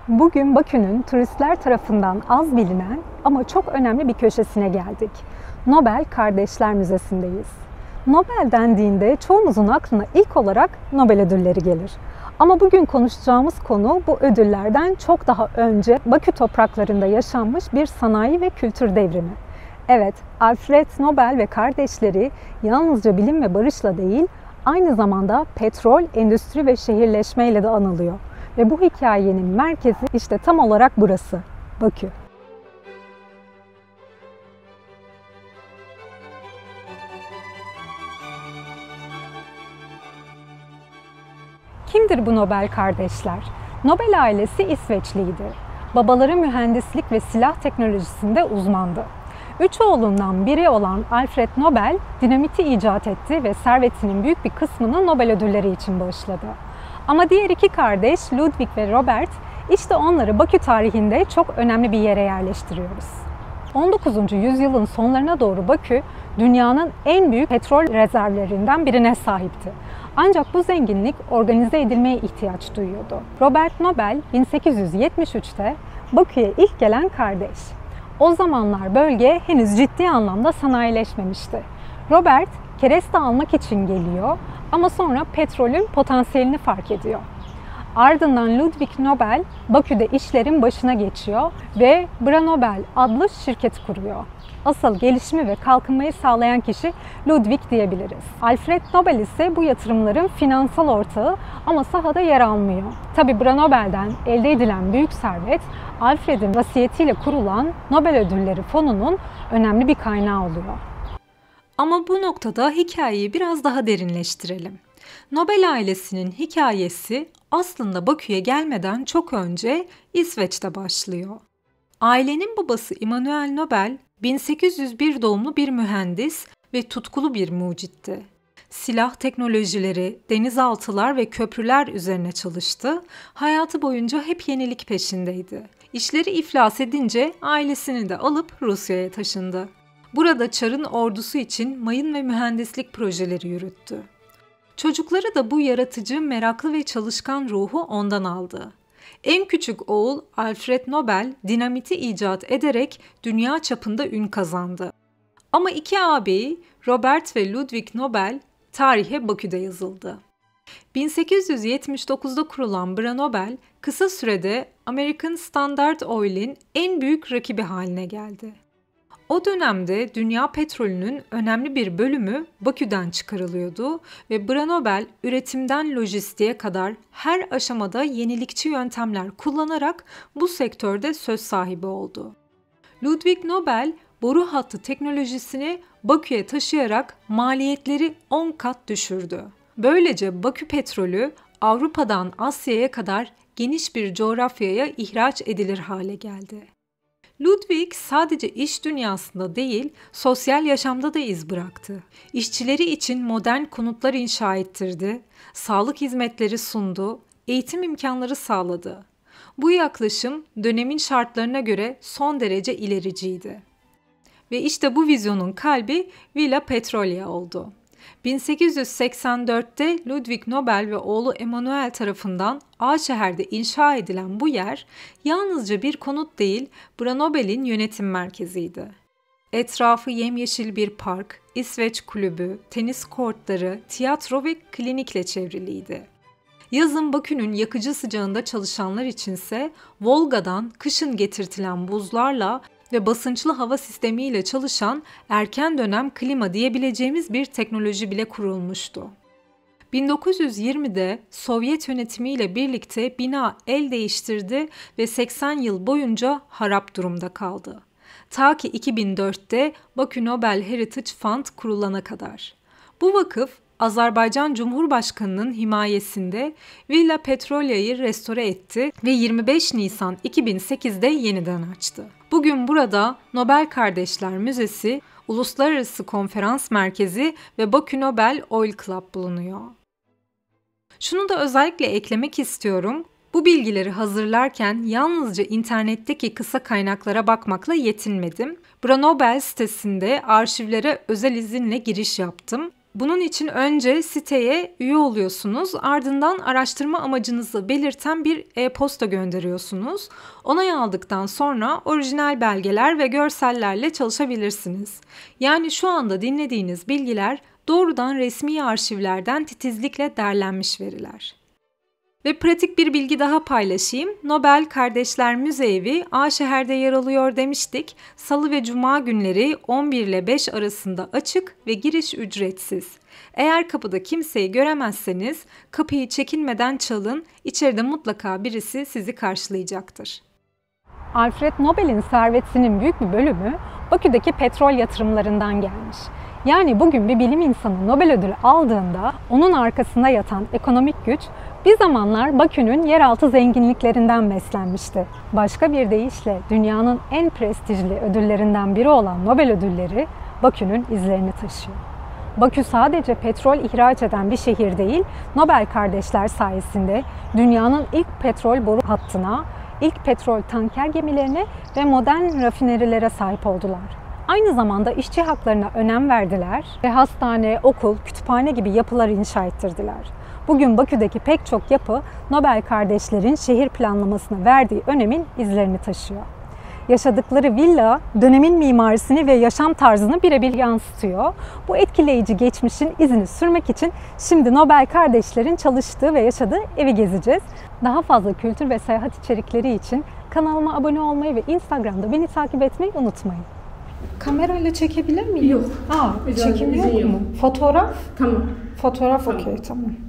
Bugün Bakü'nün turistler tarafından az bilinen ama çok önemli bir köşesine geldik. Nobel Kardeşler Müzesi'ndeyiz. Nobel dendiğinde çoğumuzun aklına ilk olarak Nobel ödülleri gelir. Ama bugün konuşacağımız konu bu ödüllerden çok daha önce Bakü topraklarında yaşanmış bir sanayi ve kültür devrimi. Evet, Alfred Nobel ve kardeşleri yalnızca bilim ve barışla değil, aynı zamanda petrol, endüstri ve şehirleşmeyle de anılıyor. Ve bu hikayenin merkezi işte tam olarak burası, Bakü. Kimdir bu Nobel kardeşler? Nobel ailesi İsveçliydi. Babaları mühendislik ve silah teknolojisinde uzmandı. Üç oğlundan biri olan Alfred Nobel, dinamiti icat etti ve servetinin büyük bir kısmını Nobel ödülleri için bağışladı. Ama diğer iki kardeş Ludwig ve Robert, işte onları Bakü tarihinde çok önemli bir yere yerleştiriyoruz. 19. yüzyılın sonlarına doğru Bakü, dünyanın en büyük petrol rezervlerinden birine sahipti. Ancak bu zenginlik organize edilmeye ihtiyaç duyuyordu. Robert Nobel 1873'te Bakü'ye ilk gelen kardeş. O zamanlar bölge henüz ciddi anlamda sanayileşmemişti. Robert kereste almak için geliyor ama sonra petrolün potansiyelini fark ediyor. Ardından Ludwig Nobel Bakü'de işlerin başına geçiyor ve Branobel adlı şirket kuruyor. Asıl gelişimi ve kalkınmayı sağlayan kişi Ludwig diyebiliriz. Alfred Nobel ise bu yatırımların finansal ortağı ama sahada yer almıyor. Tabi Branobel'den elde edilen büyük servet, Alfred'in vasiyetiyle kurulan Nobel Ödülleri Fonu'nun önemli bir kaynağı oluyor. Ama bu noktada hikayeyi biraz daha derinleştirelim. Nobel ailesinin hikayesi aslında Bakü'ye gelmeden çok önce İsveç'te başlıyor. Ailenin babası Immanuel Nobel, 1801 doğumlu bir mühendis ve tutkulu bir mucitti. Silah teknolojileri, denizaltılar ve köprüler üzerine çalıştı. Hayatı boyunca hep yenilik peşindeydi. İşleri iflas edince ailesini de alıp Rusya'ya taşındı. Burada Çar'ın ordusu için mayın ve mühendislik projeleri yürüttü. Çocukları da bu yaratıcı, meraklı ve çalışkan ruhu ondan aldı. En küçük oğul Alfred Nobel dinamiti icat ederek dünya çapında ün kazandı. Ama iki ağabeyi Robert ve Ludwig Nobel tarihe Bakü'de yazıldı. 1879'da kurulan Branobel kısa sürede American Standard Oil'in en büyük rakibi haline geldi. O dönemde dünya petrolünün önemli bir bölümü Bakü'den çıkarılıyordu ve Branobel üretimden lojistiğe kadar her aşamada yenilikçi yöntemler kullanarak bu sektörde söz sahibi oldu. Ludwig Nobel boru hattı teknolojisini Bakü'ye taşıyarak maliyetleri 10 kat düşürdü. Böylece Bakü petrolü Avrupa'dan Asya'ya kadar geniş bir coğrafyaya ihraç edilir hale geldi. Ludwig sadece iş dünyasında değil, sosyal yaşamda da iz bıraktı. İşçileri için modern konutlar inşa ettirdi, sağlık hizmetleri sundu, eğitim imkanları sağladı. Bu yaklaşım dönemin şartlarına göre son derece ilericiydi. Ve işte bu vizyonun kalbi Villa Petrolia oldu. 1884'te Ludwig Nobel ve oğlu Emanuel tarafından Ağaçeher'de inşa edilen bu yer yalnızca bir konut değil, Branobel'in yönetim merkeziydi. Etrafı yemyeşil bir park, İsveç kulübü, tenis kortları, tiyatro ve klinikle çevriliydi. Yazın Bakü'nün yakıcı sıcağında çalışanlar içinse Volga'dan kışın getirtilen buzlarla ve basınçlı hava sistemiyle çalışan erken dönem klima diyebileceğimiz bir teknoloji bile kurulmuştu. 1920'de Sovyet yönetimiyle birlikte bina el değiştirdi ve 80 yıl boyunca harap durumda kaldı. Ta ki 2004'te Bakü Nobel Heritage Fund kurulana kadar. Bu vakıf Azerbaycan Cumhurbaşkanı'nın himayesinde Villa Petrolia'yı restore etti ve 25 Nisan 2008'de yeniden açtı. Bugün burada Nobel Kardeşler Müzesi, Uluslararası Konferans Merkezi ve Bakü Nobel Oil Club bulunuyor. Şunu da özellikle eklemek istiyorum. Bu bilgileri hazırlarken yalnızca internetteki kısa kaynaklara bakmakla yetinmedim. Branobel sitesinde arşivlere özel izinle giriş yaptım. Bunun için önce siteye üye oluyorsunuz, ardından araştırma amacınızı belirten bir e-posta gönderiyorsunuz. Onay aldıktan sonra orijinal belgeler ve görsellerle çalışabilirsiniz. Yani şu anda dinlediğiniz bilgiler doğrudan resmi arşivlerden titizlikle derlenmiş veriler. Ve pratik bir bilgi daha paylaşayım. Nobel Kardeşler Müzeevi Aşeher'de yer alıyor demiştik. Salı ve Cuma günleri 11 ile 5 arasında açık ve giriş ücretsiz. Eğer kapıda kimseyi göremezseniz kapıyı çekinmeden çalın. İçeride mutlaka birisi sizi karşılayacaktır. Alfred Nobel'in servetinin büyük bir bölümü Bakü'deki petrol yatırımlarından gelmiş. Yani bugün bir bilim insanı Nobel ödülü aldığında onun arkasında yatan ekonomik güç bir zamanlar Bakü'nün yeraltı zenginliklerinden beslenmişti. Başka bir deyişle dünyanın en prestijli ödüllerinden biri olan Nobel ödülleri Bakü'nün izlerini taşıyor. Bakü sadece petrol ihraç eden bir şehir değil, Nobel kardeşler sayesinde dünyanın ilk petrol boru hattına, ilk petrol tanker gemilerine ve modern rafinerilere sahip oldular. Aynı zamanda işçi haklarına önem verdiler ve hastane, okul, kütüphane gibi yapılar inşa ettirdiler. Bugün Bakü'deki pek çok yapı Nobel kardeşlerin şehir planlamasına verdiği önemin izlerini taşıyor. Yaşadıkları villa dönemin mimarisini ve yaşam tarzını birebir yansıtıyor. Bu etkileyici geçmişin izini sürmek için şimdi Nobel kardeşlerin çalıştığı ve yaşadığı evi gezeceğiz. Daha fazla kültür ve seyahat içerikleri için kanalıma abone olmayı ve Instagram'da beni takip etmeyi unutmayın. Kamerayla çekebilir miyim? Yok. Çekim yok mu? Fotoğraf? Tamam. Fotoğraf okey, tamam.